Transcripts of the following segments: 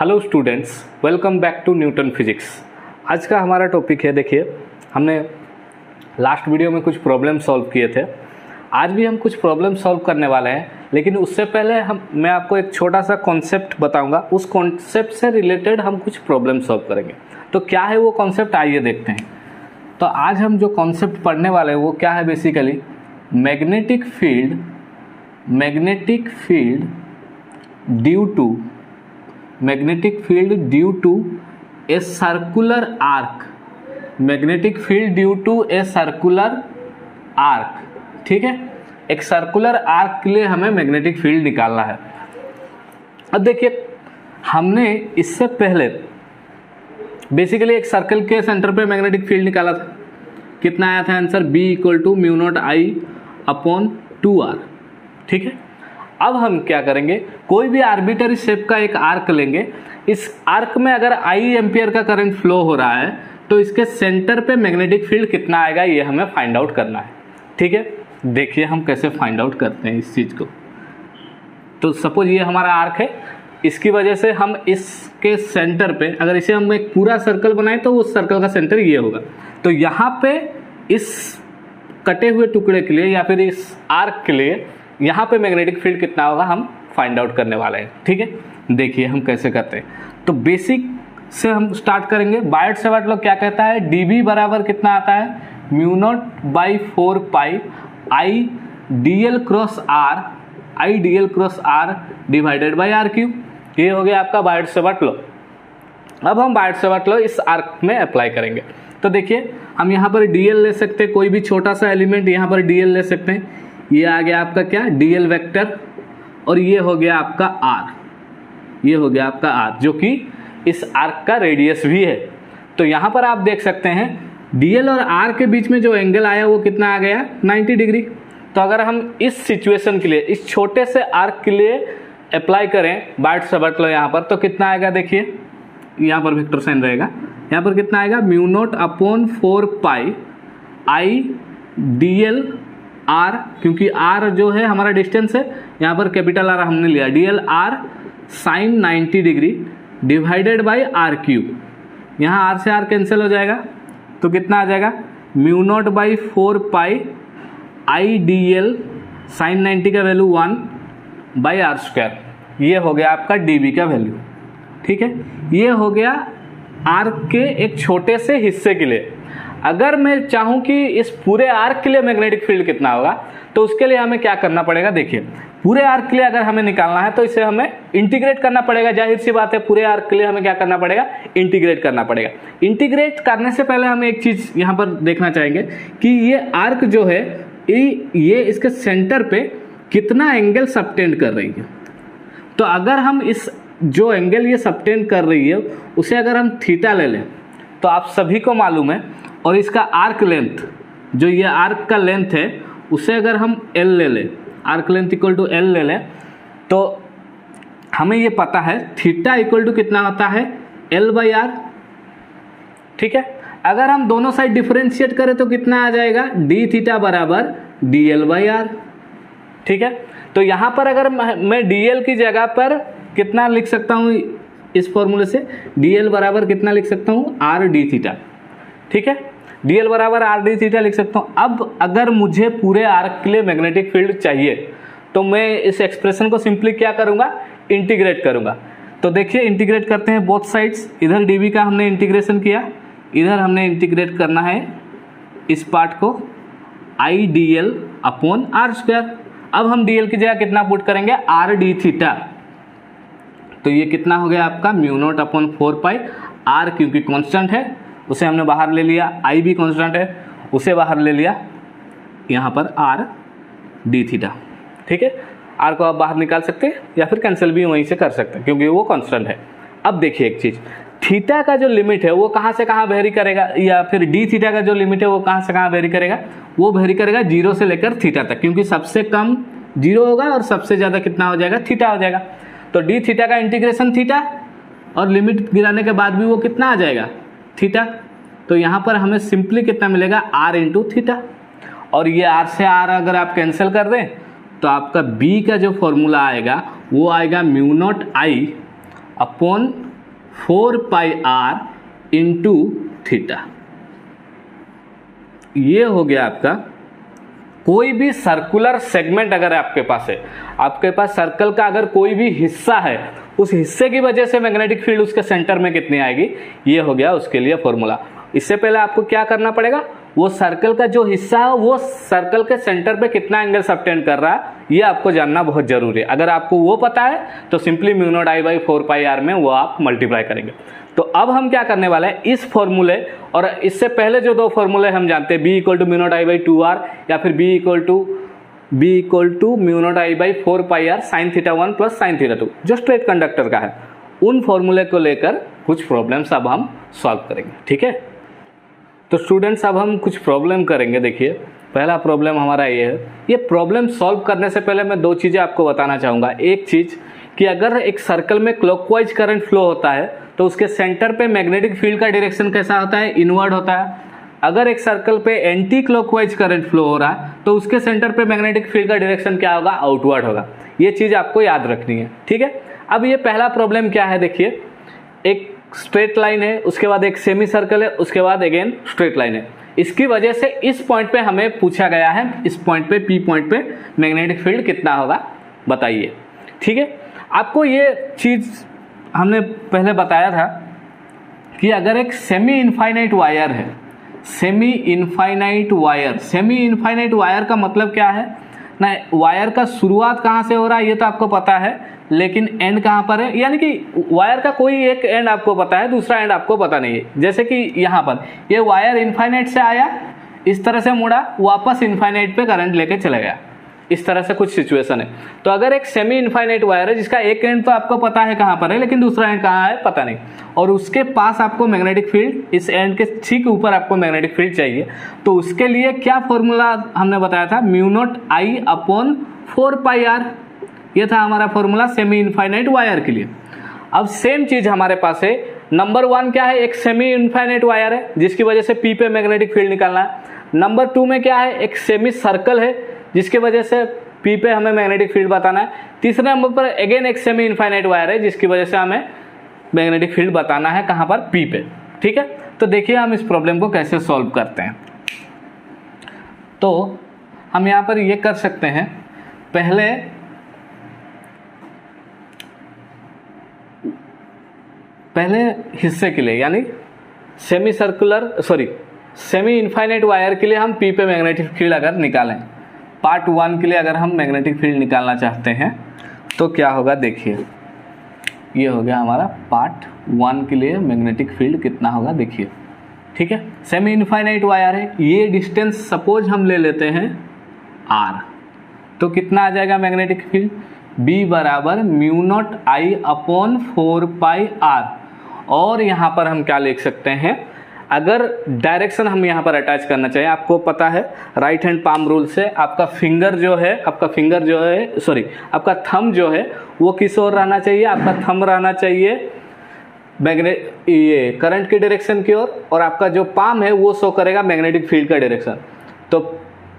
Hello students, welcome back to Newton physics. आज का हमारा टॉपिक है, देखिए हमने लास्ट वीडियो में कुछ प्रॉब्लम सॉल्व किए थे। आज भी हम कुछ प्रॉब्लम सॉल्व करने वाले हैं, लेकिन उससे पहले मैं आपको एक छोटा सा कॉन्सेप्ट बताऊंगा। उस कॉन्सेप्ट से रिलेटेड हम कुछ प्रॉब्लम सॉल्व करेंगे। तो क्या है वो कॉन्सेप्ट, आइए देखते हैं। तो आज हम जो कॉन्सेप्ट पढ़ने वाले हैं वो क्या है, basically magnetic field due to a circular arc. Magnetic field due to a circular arc, ठीक है। एक सर्कुलर आर्क के लिए हमें मैग्नेटिक फील्ड निकालना है। अब देखिए, हमने इससे पहले बेसिकली एक सर्कल के सेंटर पे मैग्नेटिक फील्ड निकाला था। कितना आया था आंसर? B = μ0I/2r, ठीक है। अब हम क्या करेंगे, कोई भी आर्बिटरी शेप का एक आर्क लेंगे। इस आर्क में अगर I एम्पियर का करंट फ्लो हो रहा है तो इसके सेंटर पे मैग्नेटिक फील्ड कितना आएगा, ये हमें फाइंड आउट करना है, ठीक है। देखिए हम कैसे फाइंड आउट करते हैं इस चीज़ को। तो सपोज ये हमारा आर्क है, इसकी वजह से हम इसके सेंटर पे, अगर इसे हम एक पूरा सर्कल बनाएं तो उस सर्कल का सेंटर ये होगा। तो यहाँ पे इस कटे हुए टुकड़े के लिए या फिर इस आर्क के लिए यहाँ पे मैग्नेटिक फील्ड कितना होगा हम फाइंड आउट करने वाले हैं, ठीक है। देखिए हम कैसे करते हैं। तो बेसिक से हम स्टार्ट करेंगे। बायट-सेवर्ट लॉ क्या कहता है, dB बराबर कितना आता है, μ0/4π I डिवाइडेड बाई r3। ये हो गया आपका बायट-सेवर्ट लॉ। अब हम बायट-सेवर्ट लॉ इस आर्क में अप्लाई करेंगे। तो देखिए हम यहाँ पर dl ले सकते हैं, कोई भी छोटा सा एलिमेंट यहाँ पर dl ले सकते हैं। ये आ गया आपका क्या, dl वेक्टर, और ये हो गया आपका r, ये हो गया आपका r, जो कि इस आर्क का रेडियस भी है। तो यहाँ पर आप देख सकते हैं dl और r के बीच में जो एंगल आया वो कितना आ गया, 90 डिग्री। तो अगर हम इस सिचुएशन के लिए, इस छोटे से आर्क के लिए अप्लाई करें बायट-सेवर्ट लॉ यहाँ पर, तो कितना आएगा, देखिए यहाँ पर वेक्टर साइन रहेगा। यहाँ पर कितना आएगा, μ0/4π I/dl r, क्योंकि r जो है हमारा डिस्टेंस है, यहाँ पर कैपिटल R हमने लिया, dl r sin 90 degree divided by r3। यहाँ r से r कैंसिल हो जाएगा, तो कितना आ जाएगा, μ0/4π I/dl sin 90 का वैल्यू 1/r²। ये हो गया आपका dB का वैल्यू, ठीक है। ये हो गया आर्क के एक छोटे से हिस्से के लिए। अगर मैं चाहूँ कि इस पूरे आर्क के लिए मैग्नेटिक फील्ड कितना होगा, तो उसके लिए हमें क्या करना पड़ेगा, देखिए पूरे आर्क के लिए अगर हमें निकालना है तो इसे हमें इंटीग्रेट करना पड़ेगा। जाहिर सी बात है, पूरे आर्क के लिए हमें क्या करना पड़ेगा, इंटीग्रेट करना पड़ेगा। इंटीग्रेट करने से पहले हमें एक चीज़ यहाँ पर देखना चाहेंगे कि ये आर्क जो है ये इसके सेंटर पे कितना एंगल सबटेंड कर रही है। तो अगर हम इस जो एंगल ये सबटेंड कर रही है उसे अगर हम थीटा ले लें, तो आप सभी को मालूम है, और इसका आर्क लेंथ, जो ये आर्क का लेंथ है, उसे अगर हम L ले लें, आर्क लेंथ = L ले लें, तो हमें ये पता है थीटा = कितना होता है, L/r, ठीक है। अगर हम दोनों साइड डिफरेंशिएट करें तो कितना आ जाएगा, dθ बराबर dl/r, ठीक है। तो यहाँ पर अगर मैं dl की जगह पर कितना लिख सकता हूँ, इस फॉर्मूले से dl बराबर कितना लिख सकता हूँ, r dθ, ठीक है। dl बराबर r dθ लिख सकता हूँ। अब अगर मुझे पूरे आर्क के लिए मैग्नेटिक फील्ड चाहिए तो मैं इस एक्सप्रेशन को सिंपली क्या करूँगा, इंटीग्रेट करूँगा। तो देखिए इंटीग्रेट करते हैं बोथ साइड्स। इधर dB का हमने इंटीग्रेशन किया, इधर हमने इंटीग्रेट करना है इस पार्ट को, I/dl/r²। अब हम dl की जगह कितना पुट करेंगे, r dθ। तो ये कितना हो गया आपका, μ0/4π r, क्योंकि कांस्टेंट है उसे हमने बाहर ले लिया, I भी कांस्टेंट है उसे बाहर ले लिया, यहाँ पर r dθ, ठीक है। r को आप बाहर निकाल सकते हैं या फिर कैंसिल भी वहीं से कर सकते हैं क्योंकि वो कांस्टेंट है। अब देखिए एक चीज़, थीटा का जो लिमिट है वो कहाँ से कहाँ वेरी करेगा, या फिर dθ का जो लिमिट है वो कहाँ से कहाँ वेरी करेगा, वो वेरी करेगा 0 से लेकर थीटा तक, क्योंकि सबसे कम 0 होगा और सबसे ज़्यादा कितना हो जाएगा, थीटा हो जाएगा। तो dθ का इंटीग्रेशन थीटा, और लिमिट गिराने के बाद भी वो कितना आ जाएगा, थीटा। तो यहाँ पर हमें सिंपली कितना मिलेगा, r × थीटा। और ये r से r अगर आप कैंसिल कर दें तो आपका b का जो फॉर्मूला आएगा वो आएगा μ0I/2r 4 pi are into theta. ये हो गया आपका कोई भी सर्कुलर सेगमेंट अगर आपके पास है, आपके पास सर्कल का अगर कोई भी हिस्सा है, उस हिस्से की वजह से मैग्नेटिक फील्ड उसके सेंटर में कितनी आएगी, ये हो गया उसके लिए फॉर्मूला। इससे पहले आपको क्या करना पड़ेगा, वो सर्कल का जो हिस्सा है वो सर्कल के सेंटर पे कितना एंगल सबटेंड कर रहा है, ये आपको जानना बहुत जरूरी है। अगर आपको वो पता है तो simply mu naught I by 4 pi R में वो आप मल्टीप्लाई करेंगे। तो अब हम क्या करने वाले हैं, इस फॉर्मूले और इससे पहले जो दो फॉर्मूले हम जानते हैं, B equal to mu naught I by 2r या फिर B equal to mu naught I by 4 pi r sine theta 1 plus sine theta 2, जो स्ट्रेट कंडक्टर का है, उन फॉर्मूले को लेकर कुछ प्रॉब्लम्स अब हम सॉल्व करेंगे। ठीक है, तो स्टूडेंट्स अब हम कुछ प्रॉब्लम करेंगे। देखिए पहला प्रॉब्लम हमारा ये है। ये प्रॉब्लम सॉल्व करने से पहले मैं दो चीज़ें आपको बताना चाहूँगा। एक चीज़ कि अगर एक सर्कल में क्लॉकवाइज करंट फ्लो होता है तो उसके सेंटर पे मैग्नेटिक फील्ड का डायरेक्शन कैसा होता है, इनवर्ड होता है। अगर एक सर्कल पे एंटी क्लॉकवाइज करंट फ्लो हो रहा है तो उसके सेंटर पे मैग्नेटिक फील्ड का डायरेक्शन क्या होगा, आउटवर्ड होगा। ये चीज़ आपको याद रखनी है। ठीक है, अब ये पहला प्रॉब्लम क्या है, देखिए एक स्ट्रेट लाइन है, उसके बाद एक सेमी सर्कल है, उसके बाद अगेन स्ट्रेट लाइन है। इसकी वजह से इस पॉइंट पे हमें पूछा गया है, इस पॉइंट पे पी पॉइंट पे मैग्नेटिक फील्ड कितना होगा बताइए। ठीक है, आपको ये चीज़ हमने पहले बताया था कि अगर एक सेमी इनफाइनाइट वायर है, सेमी इनफाइनाइट वायर का मतलब क्या है ना, वायर का शुरुआत कहाँ से हो रहा है ये तो आपको पता है, लेकिन एंड कहाँ पर है, यानी कि वायर का कोई एक एंड आपको पता है, दूसरा एंड आपको पता नहीं है। जैसे कि यहाँ पर ये वायर इनफाइनाइट से आया, इस तरह से मुड़ा, वापस इनफाइनाइट पे करंट लेके चला गया, इस तरह से कुछ सिचुएशन है। तो अगर एक सेमी इनफाइनाइट वायर है जिसका एक एंड तो आपको पता है कहाँ पर है, लेकिन दूसरा एंड कहाँ है पता नहीं, और उसके पास आपको मैग्नेटिक फील्ड, इस एंड के ठीक ऊपर आपको मैग्नेटिक फील्ड चाहिए, तो उसके लिए क्या फॉर्मूला हमने बताया था, mu naught I upon 4 pi r, ये था हमारा फॉर्मूला सेमी इनफाइनाइट वायर के लिए। अब सेम चीज हमारे पास है, नंबर 1 क्या है, एक सेमी इनफाइनाइट वायर है जिसकी वजह से पी पे मैग्नेटिक फील्ड निकालना है। नंबर 2 में क्या है, एक सेमी सर्कल है जिसकी वजह से पी पे हमें मैग्नेटिक फील्ड बताना है। तीसरे नंबर पर अगेन एक सेमी इनफाइनाइट वायर है जिसकी वजह से हमें मैग्नेटिक फील्ड बताना है कहाँ पर, पी पे। ठीक है, तो देखिए हम इस प्रॉब्लम को कैसे सॉल्व करते हैं। तो हम यहाँ पर ये कर सकते हैं, पहले हिस्से के लिए यानी सेमी इनफाइनाइट वायर के लिए हम पी पे मैग्नेटिक फील्ड अगर निकालें, पार्ट 1 के लिए अगर हम मैग्नेटिक फील्ड निकालना चाहते हैं तो क्या होगा, देखिए ये हो गया हमारा पार्ट 1 के लिए मैग्नेटिक फील्ड कितना होगा, देखिए। ठीक है, सेमी इनफाइनाइट वायर है, ये डिस्टेंस सपोज हम ले लेते हैं r, तो कितना आ जाएगा मैग्नेटिक फील्ड, B बराबर mu naught I upon 4 pi r. और यहाँ पर हम क्या लिख सकते हैं, अगर डायरेक्शन हम यहाँ पर अटैच करना चाहिए, आपको पता है राइट हैंड पाम रूल से आपका थंब जो है वो किस ओर रहना चाहिए, आपका थंब रहना चाहिए ये करंट की डायरेक्शन की ओर, और आपका जो पाम है वो शो करेगा मैग्नेटिक फील्ड का डायरेक्शन। तो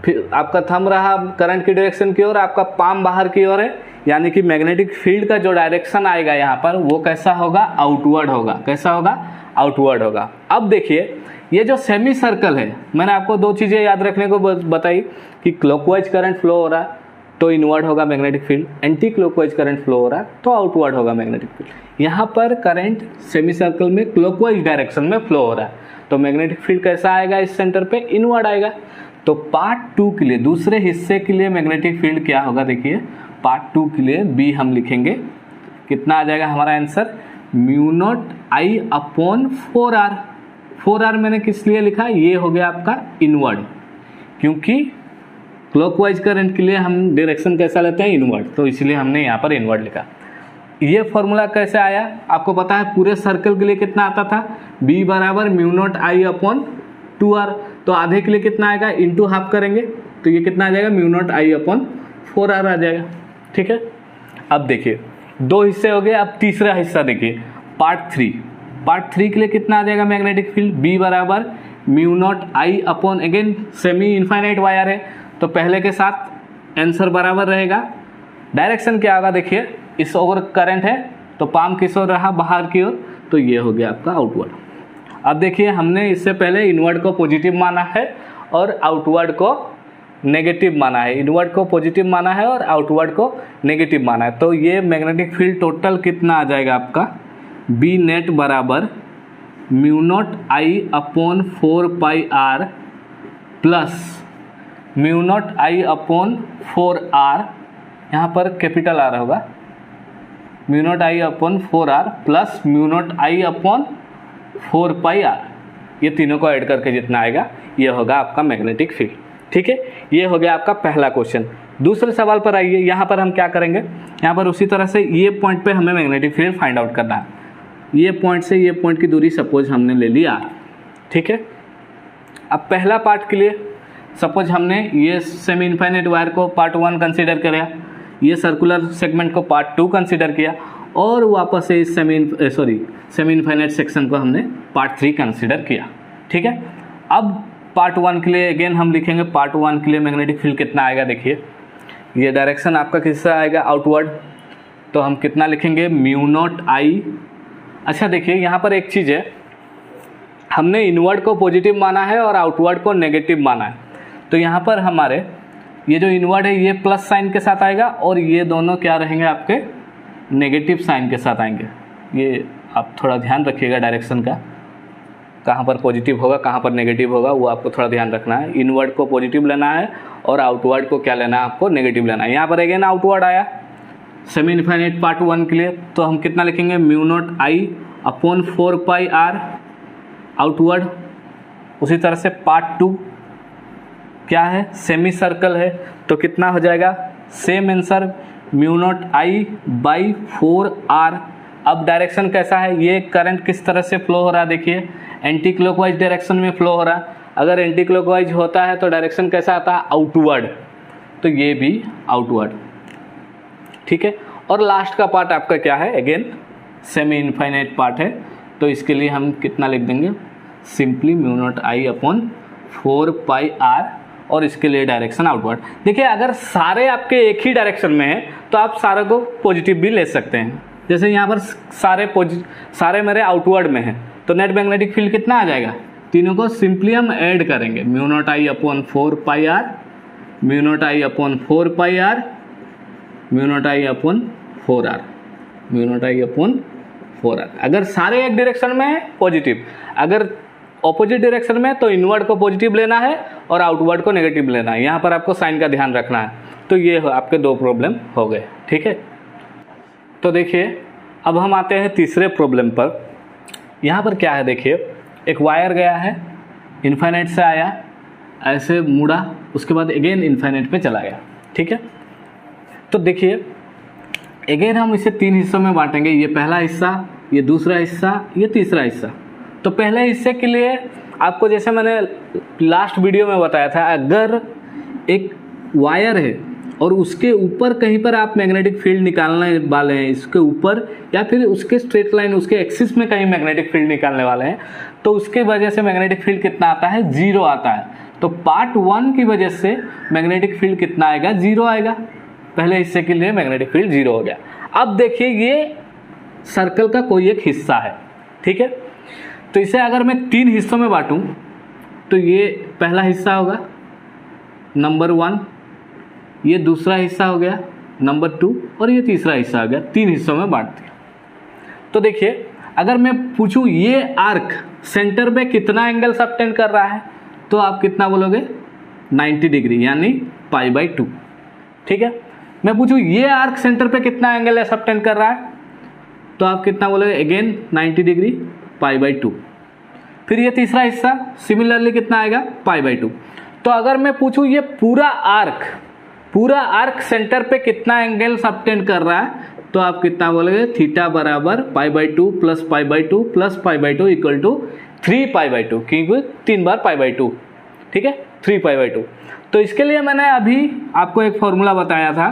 फिर आपका थंब रहा करंट की डायरेक्शन की ओर, आपका पाम बाहर की ओर है, यानी कि मैग्नेटिक फील्ड का जो डायरेक्शन आएगा यहाँ पर वो कैसा होगा, आउटवर्ड होगा। कैसा होगा, आउटवर्ड होगा। अब देखिए ये जो सेमी सर्कल है, मैंने आपको दो चीज़ें याद रखने को बताई कि क्लॉकवाइज करंट फ्लो हो रहा है तो इनवर्ड होगा magnetic field, anti clockwise current flow हो रहा है तो आउटवर्ड होगा मैग्नेटिक फील्ड। यहाँ पर करंट सेमी सर्कल में क्लॉकवाइज डायरेक्शन में फ्लो हो रहा है तो मैग्नेटिक फील्ड कैसा आएगा, इस सेंटर पे इनवर्ड आएगा। तो पार्ट 2 के लिए, दूसरे हिस्से के लिए मैग्नेटिक फील्ड क्या होगा, देखिए पार्ट 2 के लिए बी हम लिखेंगे, कितना आ जाएगा हमारा answer, mu naught I upon 4r। 4r मैंने किस लिए लिखा, ये हो गया आपका इनवर्ड, क्योंकि क्लॉकवाइज करंट के लिए हम डायरेक्शन कैसा लेते हैं, इनवर्ड, तो इसलिए हमने यहाँ पर इनवर्ड लिखा। ये फॉर्मूला कैसे आया, आपको पता है पूरे सर्कल के लिए कितना आता था, b बराबर mu naught I upon 2r, तो आधे के लिए कितना आएगा, इंटू हाफ करेंगे तो ये कितना आ जाएगा, mu naught I upon 4r आ जाएगा। ठीक है, अब देखिए दो हिस्से हो गए, अब तीसरा हिस्सा देखिए पार्ट 3 के लिए कितना आ जाएगा मैग्नेटिक फील्ड, b बराबर mu naught I upon, again semi infinite wire है तो पहले के साथ आंसर बराबर रहेगा। डायरेक्शन क्या होगा, देखिए इस ओर करंट है तो पाम किस ओर रहा, बाहर की ओर, तो ये हो गया आपका आउटवर्ड। अब देखिए हमने इससे पहले इनवर्ड को पॉजिटिव माना है और आउटवर्ड को नेगेटिव माना है, इनवर्ड को पॉजिटिव माना है और आउटवर्ड को नेगेटिव माना है। तो ये मैग्नेटिक फील्ड टोटल कितना आ जाएगा आपका, बी नेट बराबर mu naught I upon 4πr plus mu naught I upon 4r, यहाँ पर कैपिटल आर होगा, mu naught I upon 4r plus mu naught I upon 4πr, ये तीनों को ऐड करके जितना आएगा ये होगा आपका मैग्नेटिक फील्ड। ठीक है, ये हो गया आपका पहला क्वेश्चन। दूसरे सवाल पर आइए, यहाँ पर हम क्या करेंगे, यहाँ पर उसी तरह से ये पॉइंट पे हमें मैग्नेटिक फील्ड फाइंड आउट करना है। ये पॉइंट से ये पॉइंट की दूरी सपोज हमने ले ली r, ठीक है। अब पहला पार्ट के लिए सपोज हमने ये सेमी इनफाइनाइट वायर को पार्ट 1 कंसीडर किया, ये सर्कुलर सेगमेंट को पार्ट 2 कंसीडर किया और वापस से इस सेमी इनफाइनाइट सेक्शन को हमने पार्ट 3 कंसीडर किया। ठीक है, अब पार्ट 1 के लिए अगेन हम लिखेंगे, पार्ट 1 के लिए मैग्नेटिक फील्ड कितना आएगा, देखिए ये डायरेक्शन आपका किससे आएगा, आउटवर्ड, तो हम कितना लिखेंगे, म्यू नॉट आई। अच्छा देखिए यहाँ पर एक चीज़ है, हमने इनवर्ड को पॉजिटिव माना है और आउटवर्ड को नेगेटिव माना है, तो यहाँ पर हमारे ये जो इनवर्ड है ये प्लस साइन के साथ आएगा और ये दोनों क्या रहेंगे आपके नेगेटिव साइन के साथ आएंगे। ये आप थोड़ा ध्यान रखिएगा डायरेक्शन का, कहाँ पर पॉजिटिव होगा कहाँ पर नेगेटिव होगा वो आपको थोड़ा ध्यान रखना है। इनवर्ड को पॉजिटिव लेना है और आउटवर्ड को क्या लेना है, आपको नेगेटिव लेना है। यहाँ पर अगेन आउटवर्ड आया सेमी इनफाइनाइट पार्ट 1 के लिए, तो हम कितना लिखेंगे, mu naught I upon 4πr outward. उसी तरह से पार्ट 2 क्या है, सेमी सर्कल है, तो कितना हो जाएगा, same answer mu naught I by 4r। अब डायरेक्शन कैसा है, ये करंट किस तरह से फ्लो हो रहा है, देखिए एंटी क्लॉकवाइज डायरेक्शन में फ्लो हो रहा है। अगर एंटी क्लॉकवाइज होता है तो डायरेक्शन कैसा आता है, आउटवर्ड, तो ये भी आउटवर्ड। ठीक है, और लास्ट का पार्ट आपका क्या है, अगेन सेमी इनफाइनाइट पार्ट है, तो इसके लिए हम कितना लिख देंगे, simply mu naught I upon 4πr और इसके लिए डायरेक्शन आउटवर्ड। देखिए अगर सारे आपके एक ही डायरेक्शन में है तो आप सारे को पॉजिटिव भी ले सकते हैं, जैसे यहाँ पर सारे मेरे आउटवर्ड में हैं, तो नेट मैग्नेटिक फील्ड कितना आ जाएगा, तीनों को सिंपली हम ऐड करेंगे, mu naught I upon 4πr, mu naught I upon 4πr, mu naught I upon 4r, mu naught I upon 4r। अगर सारे एक डायरेक्शन में है पॉजिटिव, अगर ऑपोजिट डायरेक्शन में तो इनवर्ड को पॉजिटिव लेना है और आउटवर्ड को नेगेटिव लेना है। यहाँ पर आपको साइन का ध्यान रखना है। तो ये आपके 2 प्रॉब्लम हो गए। ठीक है, तो देखिए अब हम आते हैं तीसरे प्रॉब्लम पर। यहाँ पर क्या है, देखिए एक वायर गया है, इनफाइनाइट से आया, ऐसे मुड़ा, उसके बाद अगेन इनफाइनाइट पे चला गया। ठीक है, तो देखिए अगेन हम इसे 3 हिस्सों में बांटेंगे, ये पहला हिस्सा, ये दूसरा हिस्सा, ये तीसरा हिस्सा। तो पहले हिस्से के लिए आपको जैसे मैंने लास्ट वीडियो में बताया था, अगर एक वायर है और उसके ऊपर कहीं पर आप मैग्नेटिक फील्ड निकालने वाले हैं, इसके ऊपर या फिर उसके स्ट्रेट लाइन उसके एक्सिस में कहीं मैग्नेटिक फील्ड निकालने वाले हैं, तो उसके वजह से मैग्नेटिक फील्ड कितना आता है, 0 आता है। तो पार्ट 1 की वजह से मैग्नेटिक फील्ड कितना आएगा, 0 आएगा। पहले हिस्से के लिए मैग्नेटिक फील्ड 0 हो गया। अब देखिए ये सर्कल का कोई एक हिस्सा है, ठीक है, तो इसे अगर मैं 3 हिस्सों में बांटूं तो ये पहला हिस्सा होगा नंबर 1, ये दूसरा हिस्सा हो गया नंबर 2 और ये तीसरा हिस्सा हो गया। 3 हिस्सों में बांट दिया। तो देखिए अगर मैं पूछूं ये आर्क सेंटर पे कितना एंगल सबटेंड कर रहा है, तो आप कितना बोलोगे, 90 डिग्री, यानी π/2। ठीक है, मैं पूछूं ये आर्क सेंटर पे कितना एंगल सबटेंड कर रहा है, तो आप कितना बोलोगे, अगेन 90 डिग्री, π/2। फिर ये तीसरा हिस्सा सिमिलरली कितना आएगा, π/2। तो अगर मैं पूछूं ये पूरा आर्क सेंटर पे कितना एंगल सबटेंड कर रहा है, तो आप कितना बोलोगे, थीटा बराबर π/2 प्लस π/2 प्लस π/2 इक्वल टू 3π/2, क्योंकि 3 बार π/2। ठीक है, 3π/2। तो इसके लिए मैंने अभी आपको एक फॉर्मूला बताया था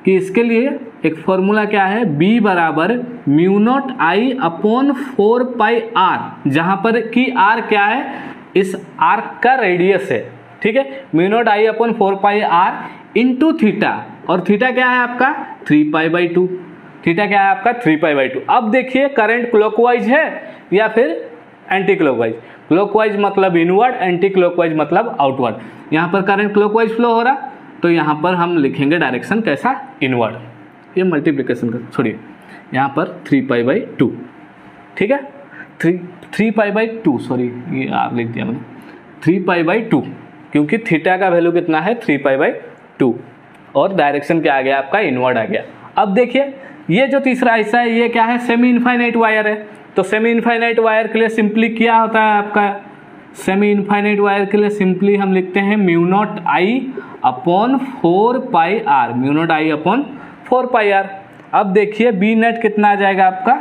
कि इसके लिए एक फॉर्मूला क्या है, B बराबर mu naught I upon 4πr, जहां पर कि r क्या है, इस आर्क का रेडियस है। ठीक है, mu naught I upon 4πr into theta, और थीटा क्या है आपका 3π/2। थीटा क्या है आपका 3π/2। अब देखिए करंट क्लॉकवाइज है या फिर एंटी क्लॉकवाइज। क्लॉकवाइज मतलब इनवर्ड, एंटी क्लॉकवाइज मतलब आउटवर्ड। यहाँ पर करंट क्लॉकवाइज फ्लो हो रहा, तो यहाँ पर हम लिखेंगे डायरेक्शन कैसा, इनवर्ड। ये मल्टीप्लिकेशन का छोड़िए, यहाँ पर 3π/2, ठीक है, 3π/2, सॉरी ये आप लिख दिया मैंने 3π/2, क्योंकि थीटा का वैल्यू कितना है 3π/2 और डायरेक्शन क्या आ गया आपका, इनवर्ड आ गया। अब देखिए ये जो तीसरा हिस्सा है ये क्या है, सेमी इनफाइनाइट वायर है। तो सेमी इनफाइनाइट वायर के लिए सिंपली क्या होता है आपका, सेमी इनफाइनाइट वायर के लिए सिंपली हम लिखते हैं μ0I/4πr, μ0I/4πr। अब देखिए बी नेट कितना आ जाएगा आपका,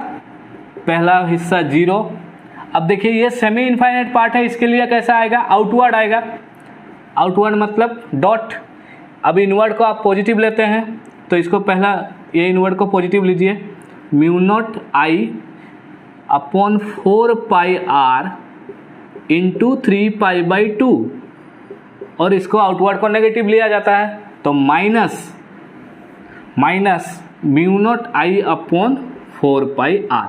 पहला हिस्सा 0। अब देखिए ये सेमी इनफाइनाइट पार्ट है, इसके लिए कैसा आएगा, आउटवर्ड आएगा। आउटवर्ड मतलब डॉट। अब इनवर्ड को आप पॉजिटिव लेते हैं तो इसको पहला ये इनवर्ड को पॉजिटिव लीजिए, μ0I/4πr इंटू 3π/2 और इसको आउटवर्ड को नेगेटिव लिया जाता है तो माइनस μ0I/4πr,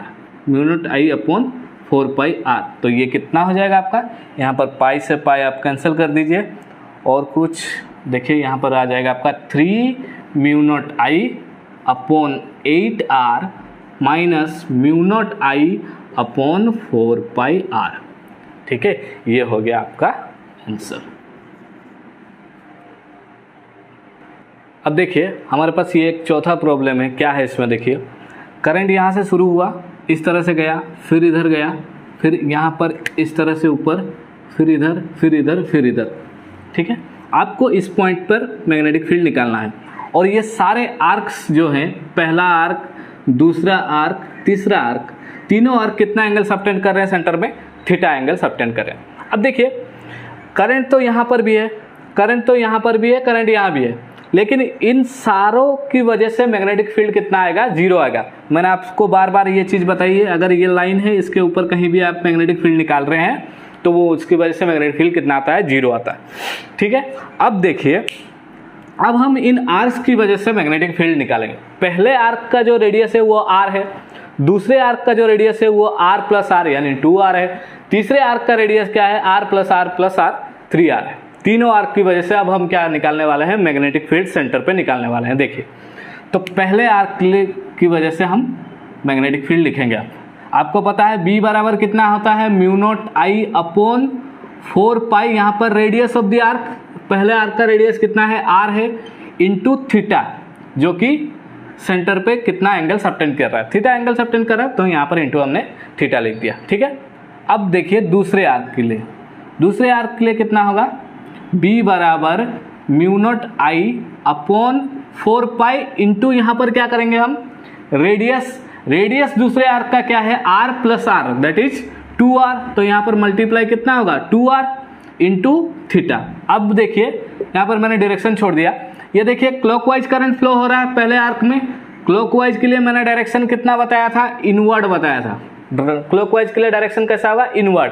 μ0I/4πr। तो ये कितना हो जाएगा आपका, यहाँ पर पाई से पाई आप कैंसिल कर दीजिए और कुछ देखिए यहाँ पर आ जाएगा आपका 3 μ0I/8r माइनस μ0I/4πr। ठीक है, ये हो गया आपका आंसर। अब देखिए हमारे पास ये एक चौथा प्रॉब्लम है, क्या है इसमें देखिए, करंट यहाँ से शुरू हुआ, इस तरह से गया, फिर इधर गया, फिर यहाँ पर इस तरह से ऊपर, फिर इधर, फिर इधर, फिर इधर। ठीक है, आपको इस पॉइंट पर मैग्नेटिक फील्ड निकालना है और ये सारे आर्क्स जो हैं, पहला आर्क, दूसरा आर्क, तीसरा आर्क, तीनों आर्क कितना एंगल सबटेंड कर रहे हैं सेंटर में, थीटा एंगल सबटेंड कर रहे हैं। अब देखिए करंट तो यहाँ पर भी है, करंट तो यहाँ पर भी है, करंट यहाँ भी है, लेकिन इन सारों की वजह से मैग्नेटिक फील्ड कितना आएगा, 0 आएगा। मैंने आपको बार बार ये चीज़ बताई है, अगर ये लाइन है इसके ऊपर कहीं भी आप मैग्नेटिक फील्ड निकाल रहे हैं तो वो उसकी वजह से मैग्नेटिक फील्ड कितना आता है, 0 आता है। ठीक है, अब देखिए अब हम इन आर्क्स की वजह से मैग्नेटिक फील्ड निकालेंगे। पहले आर्क का जो रेडियस है वो r है, दूसरे आर्क का जो रेडियस है वो r+r यानी 2r है, तीसरे आर्क का रेडियस क्या है, r+r+r 3r है। तीनों आर्क की वजह से अब हम क्या निकालने वाले हैं, मैग्नेटिक फील्ड सेंटर पे निकालने वाले हैं। देखिए तो पहले आर्क की वजह से हम मैग्नेटिक फील्ड लिखेंगे। आपको पता है B बराबर कितना होता है, μ0I/4π, यहाँ पर रेडियस ऑफ द आर्क, पहले आर्क का रेडियस कितना है, r है, इंटू थीटा, जो कि सेंटर पे कितना एंगल सबटेंड कर रहा है, थीटा एंगल सबटेंड कर रहा है, तो यहाँ पर इंटू हमने थीटा लिख दिया। ठीक है, अब देखिए दूसरे आर्क के लिए, दूसरे आर्क के लिए कितना होगा, B बराबर μ0I/4π इंटू यहाँ पर क्या करेंगे हम, रेडियस दूसरे आर्क का क्या है, r+r दैट इज 2r, तो यहाँ पर मल्टीप्लाई कितना होगा, 2r इंटू थीटा। अब देखिए यहाँ पर मैंने डायरेक्शन छोड़ दिया, ये देखिए क्लॉकवाइज करंट फ्लो हो रहा है पहले आर्क में। क्लॉकवाइज के लिए मैंने डायरेक्शन कितना बताया था, इनवर्ड बताया था। क्लॉकवाइज के लिए डायरेक्शन कैसा होगा, इनवर्ड।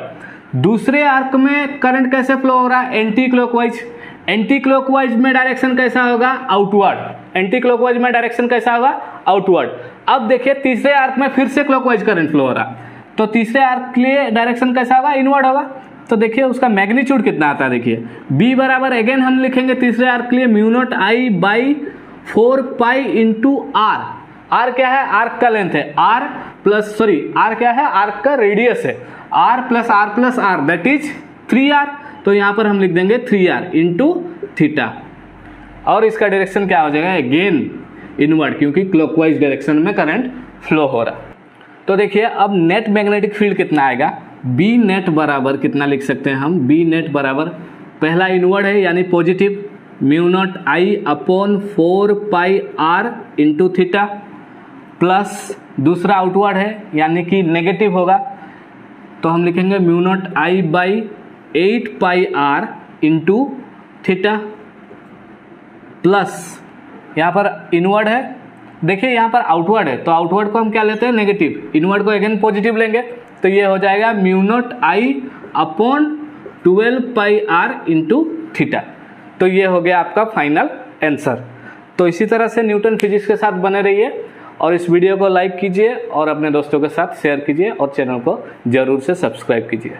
दूसरे आर्क में करंट कैसे फ्लो हो रहा है, एंटी क्लॉकवाइज। एंटी क्लॉकवाइज में डायरेक्शन कैसा होगा, आउटवर्ड। एंटी क्लॉकवाइज में डायरेक्शन कैसा होगा, आउटवर्ड। अब देखिए तीसरे आर्क में फिर से क्लॉकवाइज करंट फ्लो हो रहा है, तो तीसरे आर्क के लिए डायरेक्शन कैसा होगा, इनवर्ड होगा। तो देखिए उसका मैग्नीट्यूड कितना आता है, देखिए B बराबर अगेन हम लिखेंगे तीसरे आर्क के लिए μ0I/4π इंटू r। r क्या है, आर्क का लेंथ है, r क्या है, आर्क का रेडियस है, r+r+r दैट इज 3r, तो यहाँ पर हम लिख देंगे 3r इंटू थीटा। और इसका डायरेक्शन क्या हो जाएगा, अगेन इनवर्ड, क्योंकि क्लॉकवाइज डायरेक्शन में करंट फ्लो हो रहा। तो देखिए अब नेट मैग्नेटिक फील्ड कितना आएगा, B नेट बराबर कितना लिख सकते हैं हम, B नेट बराबर पहला इनवर्ड है यानी positive, μ0I/4πr into theta, plus दूसरा आउटवर्ड है यानी कि नेगेटिव होगा, तो हम लिखेंगे μ0I/8πr इंटू थीटा, प्लस यहाँ पर इनवर्ड है, देखिए यहाँ पर आउटवर्ड है तो आउटवर्ड को हम क्या लेते हैं, नेगेटिव, इनवर्ड को अगेन पॉजिटिव लेंगे, तो ये हो जाएगा μ0I/12πr इंटू थीटा। तो ये हो गया आपका फाइनल आंसर। तो इसी तरह से न्यूटन फिजिक्स के साथ बने रहिए और इस वीडियो को लाइक कीजिए और अपने दोस्तों के साथ शेयर कीजिए और चैनल को ज़रूर से सब्सक्राइब कीजिए।